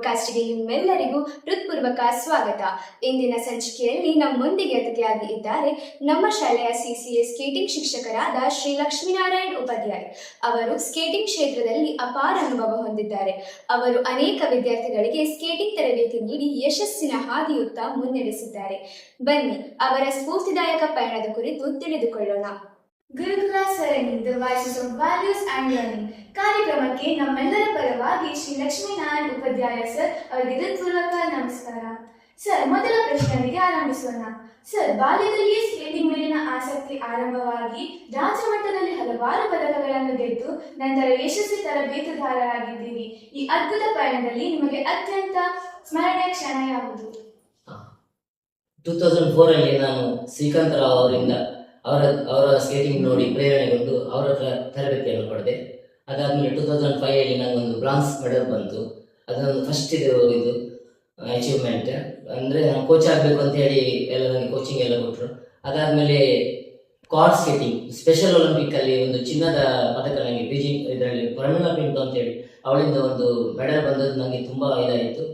ಪಾಡ್ಕಾಸ್ಟ್ಗೆ ನಿಮ್ಮೆಲ್ಲರಿಗೂ ಹೃತ್ಪೂರ್ವಕ ಸ್ವಾಗತ. ಇಂದಿನ ಸಂಚಿಕೆಯಲ್ಲಿ ನಮ್ಮೊಂದಿಗೆ ಅತಿಥಿಯಾಗಿ ಇದ್ದಾರೆ ನಮ್ಮ ಶಾಲೆಯ CCA ಸ್ಕೇಟಿಂಗ್ ಶಿಕ್ಷಕರಾದ ಶ್ರೀ ಲಕ್ಷ್ಮೀನಾರಾಯಣ್ ಉಪಾಧ್ಯಾಯ. ಅವರು ಸ್ಕೇಟಿಂಗ್ ಕ್ಷೇತ್ರದಲ್ಲಿ ಅಪಾರ ಅನುಭವ ಹೊಂದಿದ್ದಾರೆ. ಅವರು ಅನೇಕ ವಿದ್ಯಾರ್ಥಿಗಳಿಗೆ ಸ್ಕೇಟಿಂಗ್ ತರಬೇತಿ ನೀಡಿ ಯಶಸ್ಸಿನ ಹಾದಿಯುತ್ತಾ ಮುನ್ನಡೆಸಿದ್ದಾರೆ. ಬನ್ನಿ ಅವರ ಸ್ಫೂರ್ತಿದಾಯಕ ಪಯಣದ ಕುರಿತು ತಿಳಿದುಕೊಳ್ಳೋಣ. ಗುರುಕುಲ ಸರಣಿ the voices of values and learning ಕಾರ್ಯಕ್ರಮಕ್ಕೆ ನಮ್ಮೆಲ್ಲರ ಪರವಾಗಿ ಶ್ರೀ ಲಕ್ಷ್ಮೀನಾರಾಯಣ್ ಉಪಾಧ್ಯಾಯ ಸರ್ ಅವರಿಗೆ ಹೃತ್ಪೂರ್ವಕ ನಮಸ್ಕಾರ. ಸರ್, ಮೊದಲ ಪ್ರಶ್ನೆಯೊಂದಿಗೆ ಆರಂಭಿಸೋಣ. ಸರ್, ಬಾಲ್ಯದಲ್ಲಿಯೇ ಸ್ಕೇಟಿಂಗ್ ಮೇಲಿನ ಆಸಕ್ತಿ ಆರಂಭವಾಗಿ ರಾಜ್ಯ ಮಟ್ಟದಲ್ಲಿ ಹಲವಾರು ಪದಕಗಳನ್ನು ಗೆದ್ದು ನಂತರ ಯಶಸ್ವಿ ತರಬೇತುದಾರರಾಗಿದ್ದೀರಿ. ಈ ಅದ್ಭುತ ಪಯಣದಲ್ಲಿ ನಿಮಗೆ ಅತ್ಯಂತ ಸ್ಮರಣೀಯ ಕ್ಷಣ ಯಾವುದು? 2004 ಅಲ್ಲಿ ನಾನು ಶ್ರೀಕಾಂತ್ ರಾವ್ ಅವರಿಂದ ಅವರ ಸ್ಕೇಟಿಂಗ್ ನೋಡಿ ಪ್ರೇರಣೆಗೊಂಡು ಅವರ ತರಬೇತಿಯನ್ನು ಪಡೆದೆ. ಅದಾದಮೇಲೆ 2005 ಅಲ್ಲಿ ನನಗೊಂದು ಬ್ರಾನ್ಸ್ ಮೆಡಲ್ ಬಂತು. ಅದೊಂದು ಫಸ್ಟ್ ಇದು ಅಚೀವ್ಮೆಂಟ್. ಅಂದರೆ ನಾನು ಕೋಚ್ ಆಗಬೇಕು ಅಂತ ಹೇಳಿ ಎಲ್ಲ ನನಗೆ ಕೋಚಿಂಗ್ ಎಲ್ಲ ಕೊಟ್ಟರು. ಅದಾದಮೇಲೆ ಕಾರ್ಡ್ ಸ್ಕೇಟಿಂಗ್ ಸ್ಪೆಷಲ್ ಒಲಿಂಪಿಕ್ಕಲ್ಲಿ ಒಂದು ಚಿನ್ನದ ಪದಕ ನನಗೆ ಬೀಜಿಂಗ್ ಇದರಲ್ಲಿ ಪ್ರಮೀಳಾ ಪಿಂಟೋ ಅಂತೇಳಿ ಅವಳಿಂದ ಒಂದು ಮೆಡಲ್ ಬಂದದ್ದು ನನಗೆ ತುಂಬ ಇದಾಯಿತು,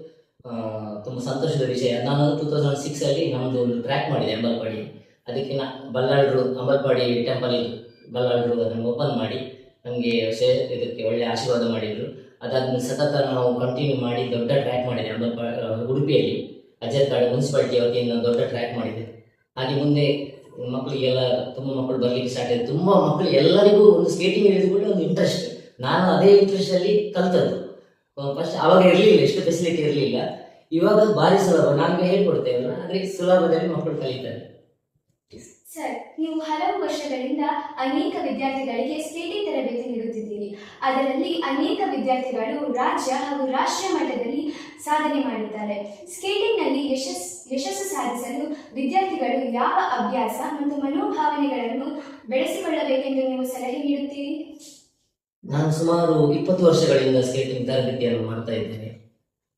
ತುಂಬ ಸಂತೋಷದ ವಿಷಯ. ನಾನು 2006 ಅಲ್ಲಿ ನಮ್ಮದು ಒಂದು ಟ್ರ್ಯಾಕ್ ಮಾಡಿದೆ ಅಂಬಲ್ಪಾಡಿ. ಅದಕ್ಕೆ ಬಲ್ಲಾಳರು ಅಂಬಲ್ಪಾಡಿ ಟೆಂಪಲ್ ಇದು ಬಲ್ಲಾಳರು ಅದನ್ನು ಓಪನ್ ಮಾಡಿ ನಮಗೆ ಇದಕ್ಕೆ ಒಳ್ಳೆಯ ಆಶೀರ್ವಾದ ಮಾಡಿದರು. ಅದಾದ್ಮೇಲೆ ಸತತ ನಾವು ಕಂಟಿನ್ಯೂ ಮಾಡಿ ದೊಡ್ಡ ಟ್ರ್ಯಾಕ್ ಮಾಡಿದೆ ಉಡುಪಿಯಲ್ಲಿ ಅಜರ್ಕಾಡು ಮುನ್ಸಿಪಾಲಿಟಿ ವತಿಯಿಂದ ದೊಡ್ಡ ಟ್ರ್ಯಾಕ್ ಮಾಡಿದೆ. ಹಾಗೆ ಮುಂದೆ ಮಕ್ಕಳಿಗೆಲ್ಲ ತುಂಬ ಮಕ್ಕಳು ಬರಲಿಕ್ಕೆ ಸ್ಟಾರ್ಟ್ ಆಯಿತು. ತುಂಬ ಮಕ್ಕಳು ಎಲ್ಲರಿಗೂ ಒಂದು ಸ್ಕೇಟಿಂಗ್ ಇರೋದು ಕೂಡ ಒಂದು ಇಂಟ್ರೆಸ್ಟ್. ನಾನು ಅದೇ ಇಂಟ್ರೆಸ್ಟಲ್ಲಿ ಕಲ್ತದ್ದು. ಫಸ್ಟ್ ಆವಾಗ ಇರಲಿಲ್ಲ, ಎಷ್ಟು ಫೆಸಿಲಿಟಿ ಇರಲಿಲ್ಲ. ಇವಾಗ ಭಾರಿ ಸುಲಭ, ನಾನು ಹೇಳ್ಕೊಡ್ತೇವಲ್ಲ, ಆದರೆ ಸುಲಭದಲ್ಲಿ ಮಕ್ಕಳು ಕಲಿತಾರೆ. ಸರ್, ನೀವು ಹಲವು ವರ್ಷಗಳಿಂದ ಅನೇಕ ವಿದ್ಯಾರ್ಥಿಗಳಿಗೆ ಸ್ಕೇಟಿಂಗ್ ತರಬೇತಿ ನೀಡುತ್ತಿದ್ದೀರಿ. ಅದರಲ್ಲಿ ಅನೇಕ ವಿದ್ಯಾರ್ಥಿಗಳು ರಾಜ್ಯ ಹಾಗೂ ರಾಷ್ಟ್ರೀಯ ಮಟ್ಟದಲ್ಲಿ ಸಾಧನೆ ಮಾಡಿದ್ದಾರೆ. ಸ್ಕೇಟಿಂಗ್ನಲ್ಲಿ ಯಶಸ್ಸು ಸಾಧಿಸಲು ವಿದ್ಯಾರ್ಥಿಗಳು ಯಾವ ಅಭ್ಯಾಸ ಮತ್ತು ಮನೋಭಾವನೆಗಳನ್ನು ಬೆಳೆಸಿಕೊಳ್ಳಬೇಕೆಂದು ನೀವು ಸಲಹೆ ನೀಡುತ್ತೀರಿ? ನಾನು ಸುಮಾರು 20 ವರ್ಷಗಳಿಂದ ಸ್ಕೇಟಿಂಗ್ ತರಬೇತಿಯನ್ನು ಮಾಡ್ತಾ ಇದ್ದೇನೆ.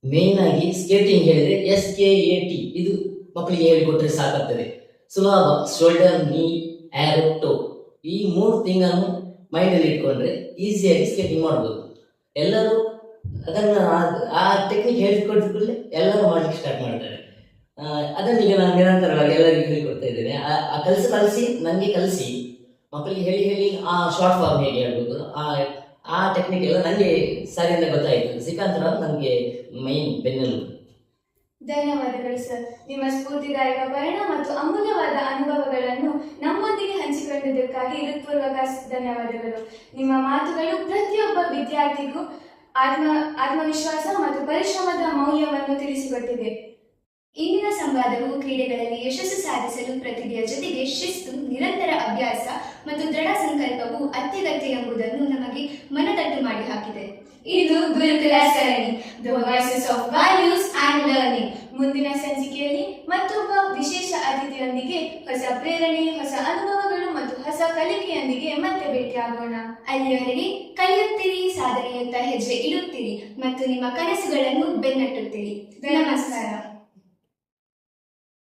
ಮೇನ್ ಆಗಿ ಸ್ಕೇಟಿಂಗ್ ಹೇಳಿದ್ರೆ SKAT ಇದು ಮಕ್ಕಳಿಗೆ ಹೇಳಿಕೊಟ್ರೆ ಸಾಕಾಗ್ತದೆ. ಸುಲಭ. ಶೋಲ್ಡರ್, ನೀ, ಏರ್, ಟೋ, ಈ 3 ಥಿಂಗನ್ನು ಮೈಂಡಲ್ಲಿ ಇಟ್ಕೊಂಡ್ರೆ ಈಸಿಯಾಗಿ ಸ್ಕೇಟಿಂಗ್ ಮಾಡ್ಬೋದು. ಎಲ್ಲರೂ ಅದನ್ನು ಆ ಟೆಕ್ನಿಕ್ ಹೇಳಿಕೊಟ್ಟಿದ್ಮೇಲೆ ಎಲ್ಲರೂ ಮಾಡ್ಲಿಕ್ಕೆ ಸ್ಟಾರ್ಟ್ ಮಾಡ್ತಾರೆ. ಅದನ್ನೀಗ ನಾನು ನಿರಂತರವಾಗಿ ಎಲ್ಲರಿಗೂ ಹೇಳಿಕೊಡ್ತಾ ಇದ್ದೇನೆ. ಆ ಕಲಿಸಿ ನನಗೆ ಕಲಿಸಿ ಮಕ್ಕಳಿಗೆ ಹೇಳಿ ಆ ಶಾರ್ಟ್ ಫಾರ್ಮ್ ಹೇಗೆ ಹೇಳ್ಬೋದು, ಆ ಟೆಕ್ನಿಕ್ ಎಲ್ಲ ನನಗೆ ಸರಿಯಿಂದ ಗೊತ್ತಾಯಿತು. ಶ್ರೀಕಾಂತ್ ರಾವ್ ನನಗೆ ಮೈನ್ ಬೆನ್ನೆಲುಬು. ಧನ್ಯವಾದಗಳು ಸರ್. ನಿಮ್ಮ ಸ್ಫೂರ್ತಿದಾಯಕ ಪಯಣ ಮತ್ತು ಅಮೂಲ್ಯವಾದ ಅನುಭವಗಳನ್ನು ನಮ್ಮೊಂದಿಗೆ ಹಂಚಿಕೊಂಡಿದ್ದಕ್ಕಾಗಿ ಹೃತ್ಪೂರ್ವಕ ಧನ್ಯವಾದಗಳು. ನಿಮ್ಮ ಮಾತುಗಳು ಪ್ರತಿಯೊಬ್ಬ ವಿದ್ಯಾರ್ಥಿಗೂ ಆತ್ಮವಿಶ್ವಾಸ ಮತ್ತು ಪರಿಶ್ರಮದ ಮೌಲ್ಯವನ್ನು ತಿಳಿಸಿಕೊಟ್ಟಿದೆ. ಇಂದಿನ ಸಂವಾದವು ಕ್ರೀಡೆಗಳಲ್ಲಿ ಯಶಸ್ಸು ಸಾಧಿಸಲು ಪ್ರತಿಭೆಯ ಜೊತೆಗೆ ಶಿಸ್ತು, ನಿರಂತರ ಅಭ್ಯಾಸ ಮತ್ತು ದೃಢ ಸಂಕಲ್ಪವು ಅತ್ಯಗತ್ಯ ಎಂಬುದನ್ನು ನಮಗೆ ಮನದಟ್ಟು ಮಾಡಿ ಹಾಕಿದೆ. ಇದು ಗುರುಕುಲ ಸರಣಿ the voices of values and learning. ಮುಂದಿನ ಸಂಚಿಕೆಯಲ್ಲಿ ಮತ್ತೊಬ್ಬ ವಿಶೇಷ ಅತಿಥಿಯೊಂದಿಗೆ ಹೊಸ ಪ್ರೇರಣೆ, ಹೊಸ ಅನುಭವಗಳು ಮತ್ತು ಹೊಸ ಕಲಿಕೆಯೊಂದಿಗೆ ಮತ್ತೆ ಭೇಟಿಯಾಗೋಣ. ಅಲ್ಲಿಯವರೆಗೆ ಕಲಿಯುತ್ತೀರಿ, ಸಾಧನೆಯುತ್ತ ಹೆಜ್ಜೆ ಇಡುತ್ತೀರಿ ಮತ್ತು ನಿಮ್ಮ ಕನಸುಗಳನ್ನು ಬೆನ್ನಟ್ಟುತ್ತೀರಿ. ನಮಸ್ಕಾರ.